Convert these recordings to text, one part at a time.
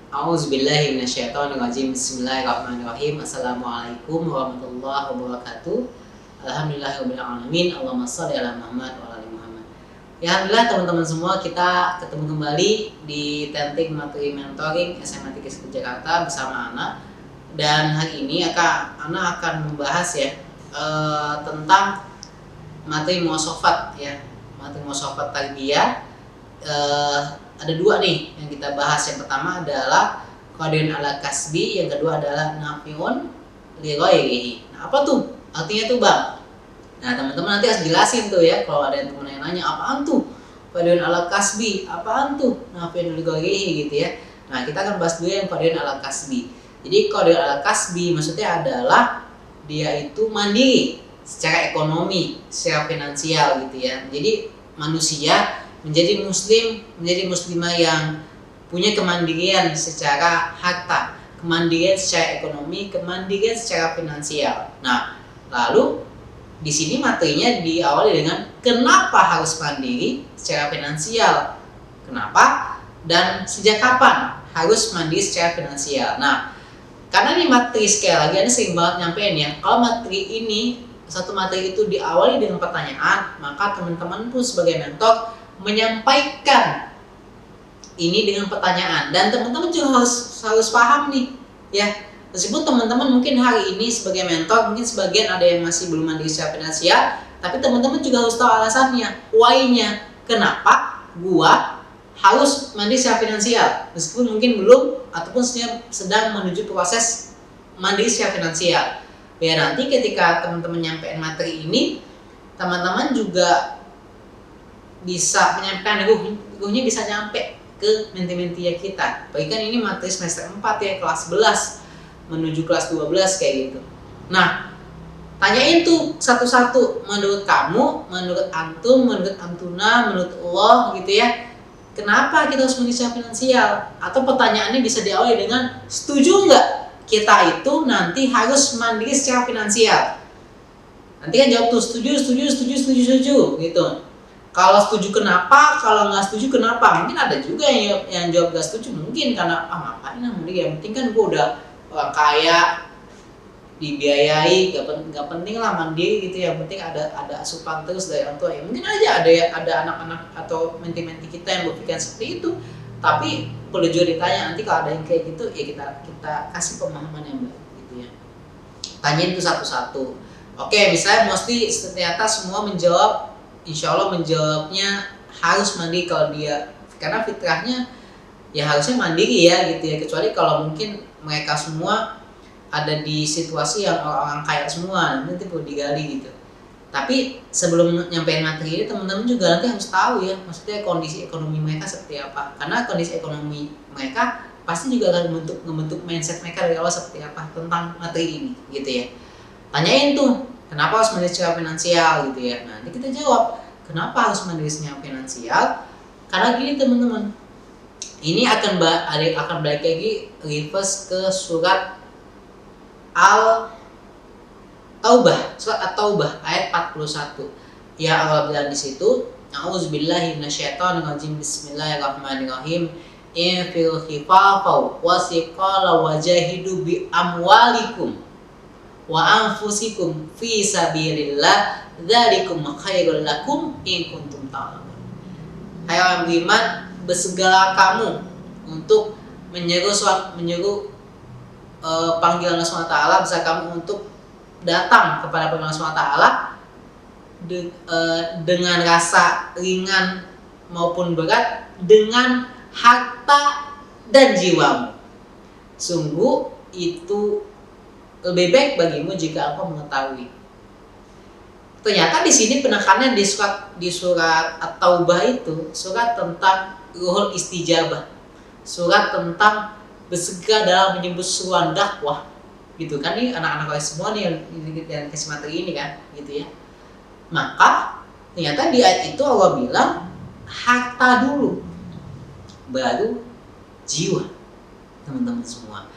A'udzubillahi minasyaitonirrajim. Bismillahirrahmanirrahim. Assalamualaikum warahmatullahi wabarakatuh. Alhamdulillahirabbil alamin. Allahumma shalli ala Muhammad wa ala ali Muhammad. Ya alhamdulillah teman-teman semua, kita ketemu kembali di Teknik Materi Mentoring SMA 3 Jakarta bersama Ana. Dan hari ini Ana akan membahas tentang materi muasofat ya. Materi muasofat tarbiyah. Ada dua nih yang kita bahas. Yang pertama adalah qadiyun ala kasbi, yang kedua adalah nafiun li ghairihi. Nah, apa tuh artinya tuh Bang? Nah, teman-teman nanti harus jelasin tuh ya, kalau ada yang teman yang nanya apaan tuh qadiyun ala kasbi, apaan tuh nafiun li ghairihi gitu ya. Nah, kita akan bahas dulu yang qadiyun ala kasbi. Jadi qadiyun ala kasbi maksudnya adalah dia itu mandiri secara ekonomi, secara finansial gitu ya. Jadi manusia menjadi muslim, menjadi muslimah yang punya kemandirian secara harta, kemandirian secara ekonomi, kemandirian secara finansial. Nah, lalu di sini materinya diawali dengan kenapa harus mandiri secara finansial, kenapa dan sejak kapan harus mandiri secara finansial. Nah, karena ini materi sekali lagi Anda sering banget nyampein ya, kalau materi ini, satu materi itu diawali dengan pertanyaan, maka teman-teman pun sebagai mentor menyampaikan ini dengan pertanyaan, dan teman-teman juga harus paham nih ya. Meskipun teman-teman mungkin hari ini sebagai mentor, mungkin sebagian ada yang masih belum mandiri secara finansial, tapi teman-teman juga harus tahu alasannya, why-nya, kenapa gua harus mandiri secara finansial meskipun mungkin belum ataupun sedang menuju proses mandiri secara finansial. Biar nanti ketika teman-teman nyampein materi ini, teman-teman juga bisa menyampaikan ruhnya bisa nyampe ke menti-menti kita. Bagi kan ini materi semester 4 ya, kelas 11 menuju kelas 12 kayak gitu. Nah, tanyain tuh satu-satu, menurut kamu, menurut antum, menurut antuna, menurut Allah gitu ya, kenapa kita harus mandiri secara finansial? Atau pertanyaannya bisa diawali dengan, setuju nggak kita itu nanti harus mandiri secara finansial? Nanti kan jawab tuh setuju gitu. Kalau setuju kenapa, kalau nggak setuju kenapa? Mungkin ada juga yang jawab nggak setuju, mungkin karena ngapain mandiri, yang penting kan gue udah kaya, dibiayai, nggak penting lah mandiri gitu ya, penting ada asupan terus dari orang tua. Ya mungkin aja ada anak-anak atau menti-menti kita yang berpikiran seperti itu, tapi perlu juga ditanya. Nanti kalau ada yang kayak gitu ya kita kasih pemahaman yang baik gitu ya. Tanyain itu satu-satu. Oke, misalnya mesti ternyata semua menjawab, insya Allah menjawabnya harus mandiri kalau dia, karena fitrahnya ya harusnya mandiri ya gitu ya. Kecuali kalau mungkin mereka semua ada di situasi yang orang-orang kaya semua, nanti perlu digali gitu. Tapi sebelum nyampein materi ini, teman-teman juga nanti harus tahu ya, maksudnya kondisi ekonomi mereka seperti apa. Karena kondisi ekonomi mereka pasti juga akan membentuk mindset mereka dari awal seperti apa tentang materi ini gitu ya. Tanyain tuh, kenapa harus mandiri secara finansial gitu ya. Nanti kita jawab, kenapa harus mandiri secara finansial? Karena gini teman-teman, ini akan balik lagi reverse ke surat Al-Taubah, surat At-Taubah ayat 41. Ya Allah bilang di situ, A'udzubillahi minasyaitonirrajim. Bismillahirrahmanirrahim. Infil khifafau wasiqala wajahidu bi amwalikum wa anfusikum fi sabilillah dzalikum khairul lakum in kuntum ta'lamun. Hai orang beriman, bersegala kamu untuk menyeru panggilan Allah SWT, bisa kamu untuk datang kepada panggilan Allah SWT dengan rasa ringan maupun berat, dengan harta dan jiwamu. Sungguh itu lebih baik bagimu jika engkau mengetahui. Ternyata di sini penekanannya di surat At-Taubah itu surat tentang ruhul istijabah, surat tentang bersegera dalam menyebut seruan dakwah gitu kan. Ini anak-anak kalian semua nih yang kasih materi ini kan gitu ya. Maka ternyata di ayat itu Allah bilang harta dulu baru jiwa, teman-teman semua.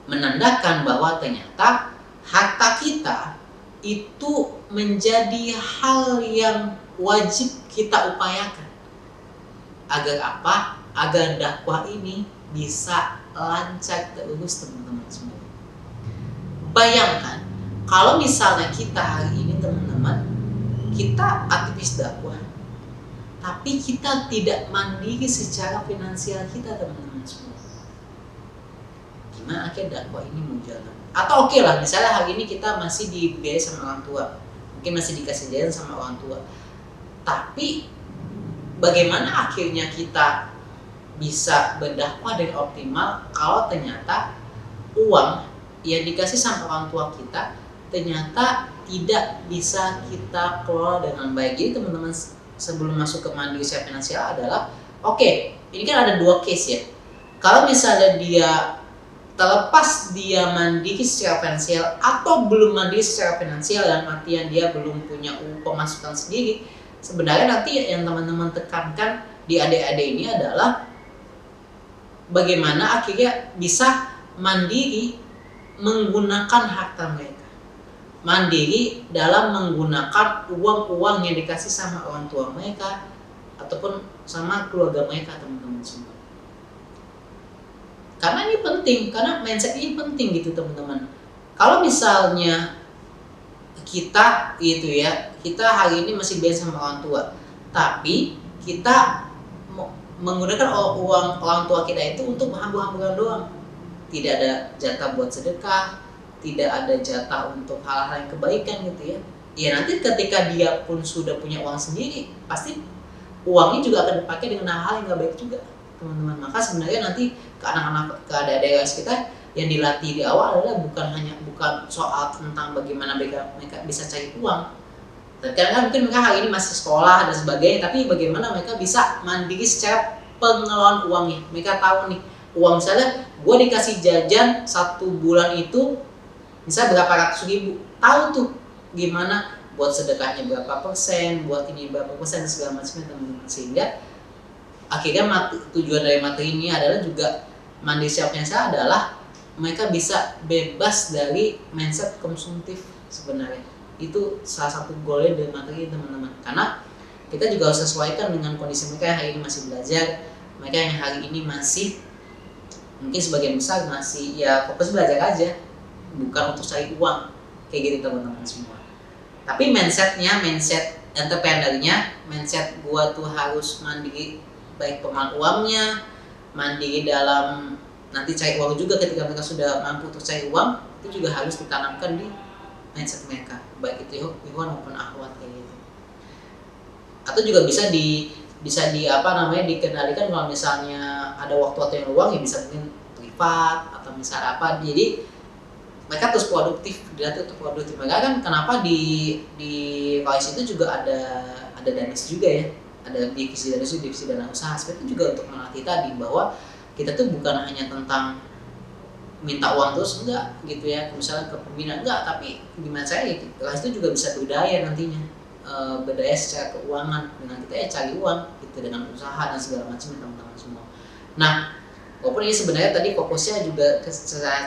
Menandakan bahwa ternyata harta kita itu menjadi hal yang wajib kita upayakan. Agar apa? Agar dakwah ini bisa lancar terurus teman-teman semua. Bayangkan kalau misalnya kita hari ini teman-teman, kita aktivis dakwah, tapi kita tidak mandiri secara finansial kita teman-teman semua. Gimana akhirnya dakwah ini mau jalan? Atau oke lah, misalnya hari ini kita masih dibiayai sama orang tua, mungkin masih dikasih jalan sama orang tua, tapi bagaimana akhirnya kita bisa berdakwah dengan optimal kalau ternyata uang yang dikasih sama orang tua kita ternyata tidak bisa kita kelola dengan baik. Jadi teman-teman sebelum masuk ke mandiri secara finansial adalah oke, ini kan ada dua case ya. Kalau misalnya dia terlepas dia mandiri secara finansial atau belum mandiri secara finansial, dan artian dia belum punya pemasukan sendiri, sebenarnya nanti yang teman-teman tekankan di adik-adik ini adalah bagaimana akhirnya bisa mandiri menggunakan harta mereka, mandiri dalam menggunakan uang-uang yang dikasih sama orang tua mereka ataupun sama keluarga mereka teman-teman semua. Karena ini penting, karena mindset ini penting gitu teman-teman. Kalau misalnya kita gitu ya, kita hari ini masih biasa sama orang tua, tapi kita menggunakan uang orang tua kita itu untuk hambur-hamburan doang, tidak ada jatah buat sedekah, tidak ada jatah untuk hal-hal yang kebaikan gitu ya. Ya nanti ketika dia pun sudah punya uang sendiri, pasti uangnya juga akan dipakai dengan hal yang nggak baik juga teman-teman. Maka sebenarnya nanti ke anak-anak, ke adik-adik kita yang dilatih di awal adalah bukan soal tentang bagaimana mereka bisa cari uang. Kadang-kadang mungkin mereka hari ini masih sekolah dan sebagainya, tapi bagaimana mereka bisa mandiri secara pengelolaan uangnya. Mereka tahu nih, uang misalnya gue dikasih jajan 1 bulan itu misalnya berapa ratus ribu, tahu tuh gimana buat sedekahnya berapa persen, buat ini berapa persen, segala macamnya teman-teman. Sehingga akhirnya tujuan dari materi ini adalah juga mandiri secara finansial adalah mereka bisa bebas dari mindset konsumtif sebenarnya. Itu salah satu goalnya dari materi teman-teman, karena kita juga harus sesuaikan dengan kondisi mereka yang hari ini masih belajar, mereka yang hari ini masih mungkin sebagian besar masih ya fokus belajar aja, bukan untuk cari uang kayak gitu teman-teman semua. Tapi mindset entrepreneurnya, mindset gua tuh harus mandiri, baik pengelolaan uangnya, mandiri dalam nanti cari uang juga ketika mereka sudah mampu untuk cari uang, itu juga harus ditanamkan di mindset mereka, baik itu ikhwan maupun akhwat kayak gitu. Atau juga bisa dikendalikan kalau misalnya ada waktu-waktu yang luang ya bisa mungkin privat atau misalnya apa. Jadi mereka terus produktif, dilatih untuk produktif. Mereka kan kenapa di Faiz itu juga ada danis juga ya, ada divisi dana usaha. Seperti itu juga untuk melatih tadi bahwa kita tuh bukan hanya tentang minta uang terus, enggak gitu ya, misalnya ke pembina enggak, tapi gimana saya kelas itu juga bisa berdaya nantinya, berdaya secara keuangan dengan kita ya cari uang gitu dengan usaha dan segala macam teman-teman semua. Nah, walaupun ini sebenarnya tadi fokusnya juga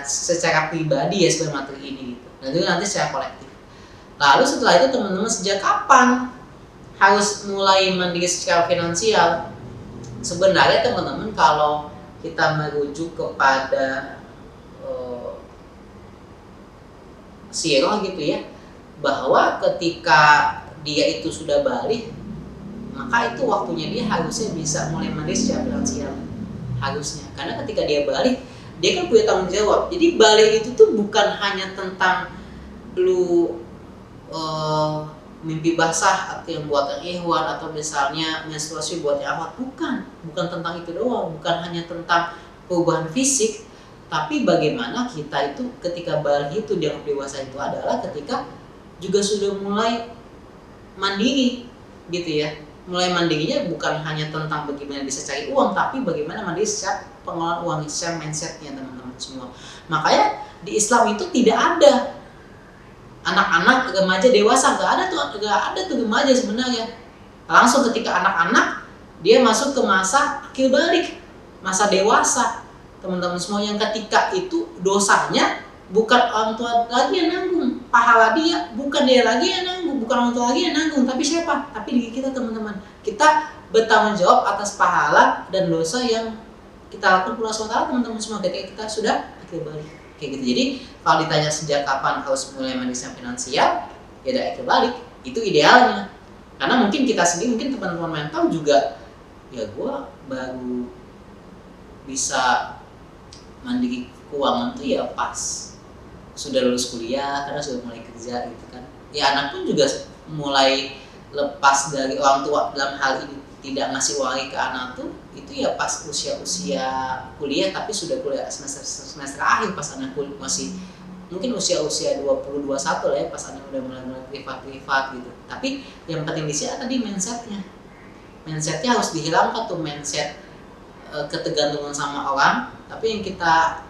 secara pribadi ya sebenarnya materi ini gitu, dan juga nanti secara kolektif. Lalu setelah itu teman-teman sejak kapan harus mulai mandiri secara finansial? Sebenarnya teman-teman kalau kita merujuk kepada sirah gitu ya, bahwa ketika dia itu sudah balik, maka itu waktunya dia harusnya bisa mulai mandiri secara finansial, harusnya. Karena ketika dia balik, dia kan punya tanggung jawab. Jadi balik itu tuh bukan hanya tentang lu mimpi basah atau yang buat yang ikhwan atau misalnya menstruasi buat yang akhwat, bukan tentang itu doang, bukan hanya tentang perubahan fisik, tapi bagaimana kita itu ketika balik itu dianggap dewasa itu adalah ketika juga sudah mulai mandiri gitu ya. Mulai mandirinya bukan hanya tentang bagaimana bisa cari uang, tapi bagaimana mandiri secara pengelolaan uang, secara mindsetnya teman-teman semua. Makanya di Islam itu tidak ada anak-anak, remaja, dewasa, nggak ada tuh remaja sebenarnya. Langsung ketika anak-anak dia masuk ke masa akil balik, masa dewasa teman-teman semua, yang ketika itu dosanya bukan orang tua lagi yang nanggung, pahala dia bukan dia lagi yang nanggung, bukan orang tua lagi yang nanggung, tapi siapa? Tapi diri kita teman-teman. Kita bertanggung jawab atas pahala dan dosa yang kita lakukan pula SWT teman-teman semua ketika kita sudah akil balik kayak gitu. Jadi kalau ditanya sejak kapan harus mulai mandiri finansial, ya ada akil balik itu idealnya. Karena mungkin kita sendiri, mungkin teman-teman mental juga, ya gue baru bisa mandiri keuangan tuh ya pas sudah lulus kuliah, karena sudah mulai kerja gitu kan. Ya anak pun juga mulai lepas dari orang tua dalam hal ini, tidak ngasih uang ke anak tuh itu ya pas usia kuliah, tapi sudah kuliah semester akhir, pas anak kuliah masih mungkin usia 20-21 lah ya, pas anak udah mulai privat gitu. Tapi yang penting di sini tadi mindsetnya harus dihilangkan tuh, mindset ketergantungan sama orang. Tapi yang kita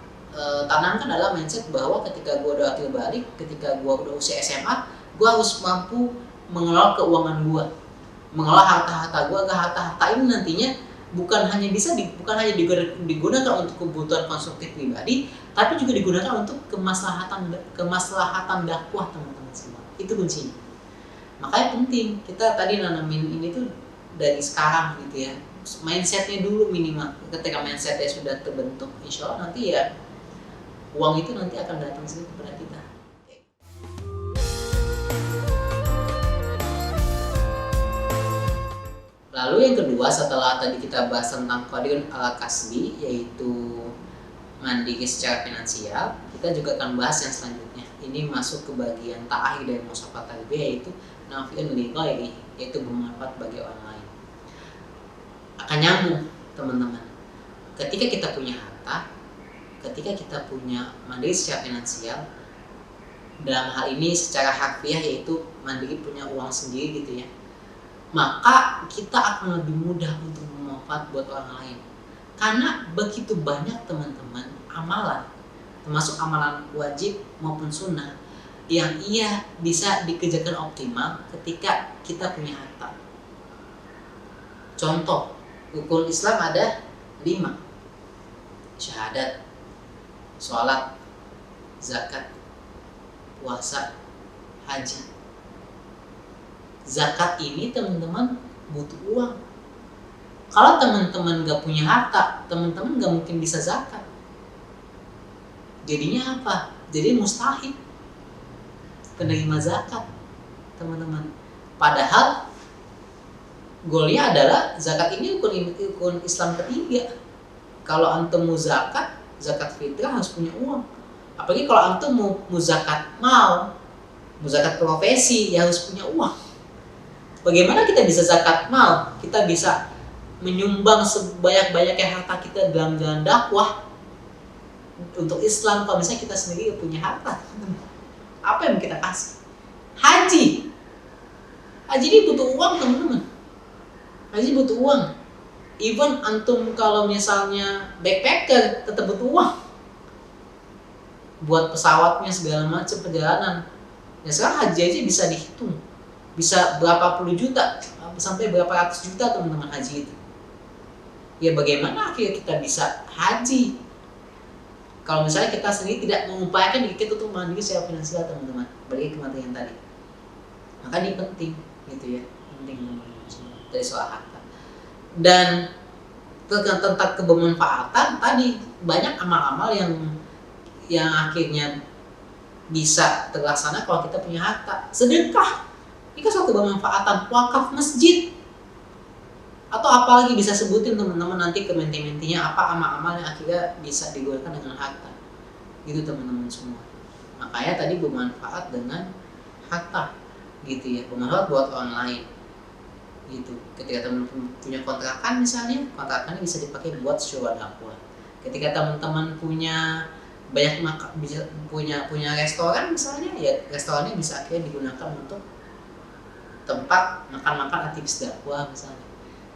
tanamkan adalah mindset bahwa ketika gue udah akil balik, ketika gue udah usia SMA, gue harus mampu mengelola keuangan gue, mengelola harta-harta gue, agar harta-harta ini nantinya bukan hanya digunakan untuk kebutuhan konsumtif pribadi, tapi juga digunakan untuk kemaslahatan dakwah teman-teman semua. Itu kuncinya. Makanya penting kita tadi nanamin ini tuh dari sekarang gitu ya. Mindsetnya dulu minimal. Ketika mindsetnya sudah terbentuk, insya Allah nanti ya uang itu nanti akan datang sendiri kepada kita. Lalu yang kedua, setelah tadi kita bahas tentang qadirun ala kasbi, yaitu mandiri secara finansial, kita juga akan bahas yang selanjutnya. Ini masuk ke bagian ta'akhir dari musafat tarbiyah, yaitu nafi'un li ghairi, yaitu bermanfaat bagi orang lain. Akan nyambung teman-teman. Ketika kita punya harta, ketika kita punya mandiri secara finansial, dalam hal ini secara harfiah yaitu mandiri punya uang sendiri gitu ya, maka kita akan lebih mudah untuk bermanfaat buat orang lain. Karena begitu banyak teman-teman amalan, termasuk amalan wajib maupun sunnah, yang bisa dikerjakan optimal ketika kita punya harta. Contoh, rukun Islam ada 5. Syahadat, sholat, zakat, puasa, haji. Zakat ini teman-teman butuh uang. Kalau teman-teman gak punya harta, teman-teman gak mungkin bisa zakat. Jadinya apa? Jadi mustahil penerima zakat teman-teman. Padahal goalnya adalah zakat ini rukun Islam ketiga. Kalau antum mau zakat fitrah harus punya uang. Apalagi kalau antum mau zakat mal, mau zakat profesi, ya harus punya uang. Bagaimana kita bisa zakat mal? Kita bisa menyumbang sebanyak-banyaknya harta kita dalam jalan dakwah untuk Islam. Kalau misalnya kita sendiri punya harta, apa yang kita kasih? Haji ini butuh uang teman-teman. Haji butuh uang. Even antum kalau misalnya backpacker tetap butuh uang. Buat pesawatnya segala macam perjalanan. Ya sekarang haji aja bisa dihitung. Bisa berapa puluh juta sampai berapa ratus juta teman-teman haji itu. Ya bagaimana akhirnya kita bisa haji kalau misalnya kita sendiri tidak mengupayakan diri kita untuk mandiri secara finansial teman-teman, balik ke materi yang tadi. Maka ini penting gitu ya, penting dari soal harta. Dan tentang kebermanfaatan tadi, banyak amal-amal yang akhirnya bisa terlaksana kalau kita punya harta. Sedekah ini kan suatu kebermanfaatan, wakaf masjid, atau apalagi bisa sebutin teman-teman nanti ke menti-mentinya apa amal-amal yang akhirnya bisa digunakan dengan harta gitu teman-teman semua. Makanya tadi bermanfaat dengan harta gitu ya, bermanfaat buat orang lain gitu. Ketika teman-teman punya kontrakan misalnya, kontrakannya bisa dipakai buat syura dakwah. Ketika teman-teman punya punya restoran misalnya, ya restorannya bisa akhirnya digunakan untuk tempat makan-makan aktivis dakwah misalnya.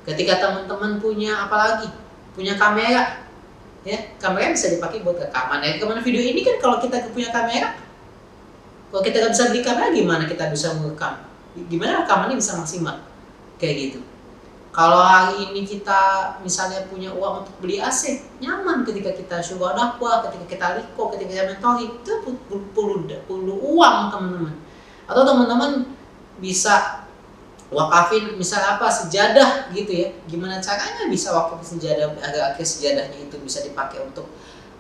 Ketika teman-teman punya apalagi punya kamera, ya kamera bisa dipakai buat rekaman. Rekaman video ini kan kalau kita punya kamera, kalau kita nggak bisa beli kamera gimana kita bisa merekam? Gimana rekamannya bisa maksimal? Kayak gitu. Kalau hari ini kita misalnya punya uang untuk beli AC, nyaman ketika kita syura dakwah, ketika kita liko, ketika kita mentoring, itu perlu uang teman-teman. Atau teman-teman bisa wakafin misal apa sejadah gitu ya, gimana caranya bisa wakaf sejadah agar akhir sejadahnya itu bisa dipakai untuk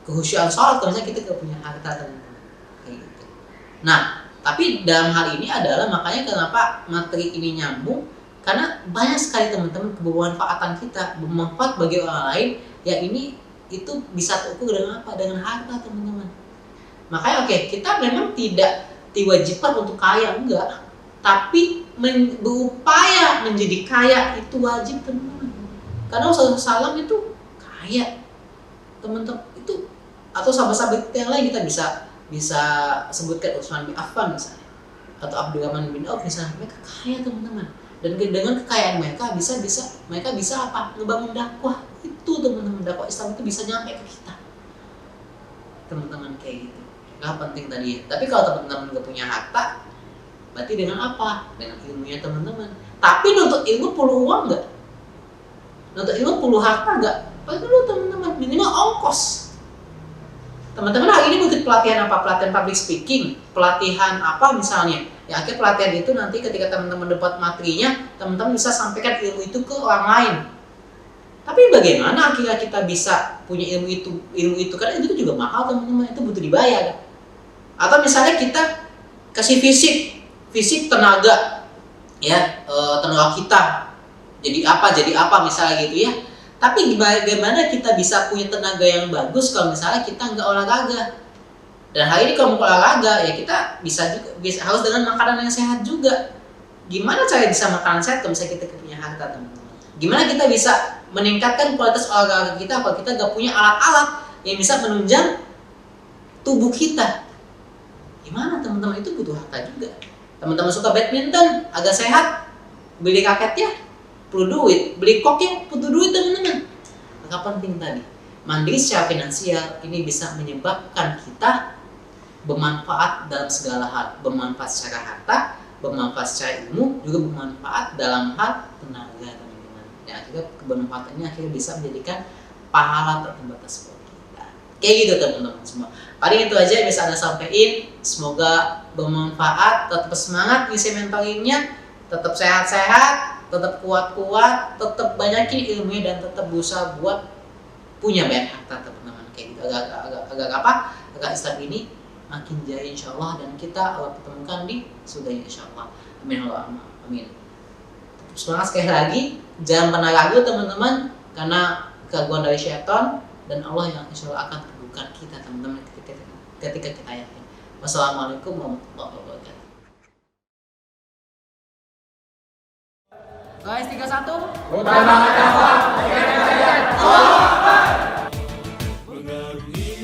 kehusyuan sholat kalau misalnya kita gak punya harta teman-teman kayak gitu. Nah tapi dalam hal ini adalah makanya kenapa materi ini nyambung, karena banyak sekali teman-teman kebermanfaatan kita, bermanfaat bagi orang lain ya, ini itu bisa terukur dengan apa? Dengan harta teman-teman. Makanya kita memang tidak diwajibkan untuk kaya, enggak, tapi berupaya menjadi kaya itu wajib teman-teman. Karena Rasulullah SAW itu kaya teman-teman itu, atau sahabat-sahabat yang lain kita bisa sebutkan Utsman bin Affan misalnya, atau Abdurrahman bin Auf misalnya, mereka kaya teman-teman, dan dengan kekayaan mereka mereka bisa apa? Ngebangun dakwah itu teman-teman, dakwah Islam itu bisa nyampe ke kita teman-teman kayak gitu. Nggak penting tadi ya. Tapi kalau teman-teman nggak punya harta, berarti dengan apa? Dengan ilmunya teman-teman. Tapi nuntut ilmu perlu uang nggak? Nuntut ilmu perlu harta nggak? Perlu teman-teman, minimal ongkos. Teman-teman hari ini mungkin pelatihan apa? Pelatihan public speaking, pelatihan apa misalnya. Ya akhirnya pelatihan itu nanti ketika teman-teman dapat materinya, teman-teman bisa sampaikan ilmu itu ke orang lain. Tapi bagaimana akhirnya kita bisa punya ilmu itu kan itu juga mahal teman-teman, itu butuh dibayar. Atau misalnya kita kasih fisik tenaga ya, tenaga kita jadi apa misalnya gitu ya. Tapi bagaimana kita bisa punya tenaga yang bagus kalau misalnya kita nggak olahraga? Dan hari ini kalau mau olahraga ya kita bisa harus dengan makanan yang sehat juga. Gimana cara bisa makanan sehat kalau misalnya kita punya harta teman-teman? Gimana kita bisa meningkatkan kualitas olahraga kita kalau kita nggak punya alat-alat yang bisa menunjang tubuh kita? Gimana teman-teman? Itu butuh harta juga. Teman-teman suka badminton agak sehat, beli raketnya perlu duit, beli koknya butuh duit teman-teman. Maka penting tadi mandiri secara finansial ini bisa menyebabkan kita bermanfaat dalam segala hal, bermanfaat secara harta, bermanfaat secara ilmu, juga bermanfaat dalam hal tenaga teman-teman. Ya akhirnya kebermanfaatannya akhirnya bisa menjadikan pahala tak terbatas buat kita. Kayak gitu teman-teman semua. Paling itu aja yang bisa Anda sampaikan. Semoga bermanfaat, tetap semangat ngisi mentoringnya, tetap sehat-sehat, tetap kuat-kuat, tetap banyakin ilmunya, dan tetap berusaha buat punya banyak harta teman-teman. Kayak gitu agar Islam ini makin jaya insyaallah, dan kita Allah pertemukan di surga insyaallah. Amin Allahumma amin. Semangat sekali lagi, jangan pernah ragu teman-teman, karena keraguan dari syaitan, dan Allah yang insyaallah akan teguhkan kita teman-teman ketika kita yakin. Wassalamualaikum warahmatullahi wabarakatuh. Guys, 3-1. Utamakan dakwah, Allah Akbar. Mengarungi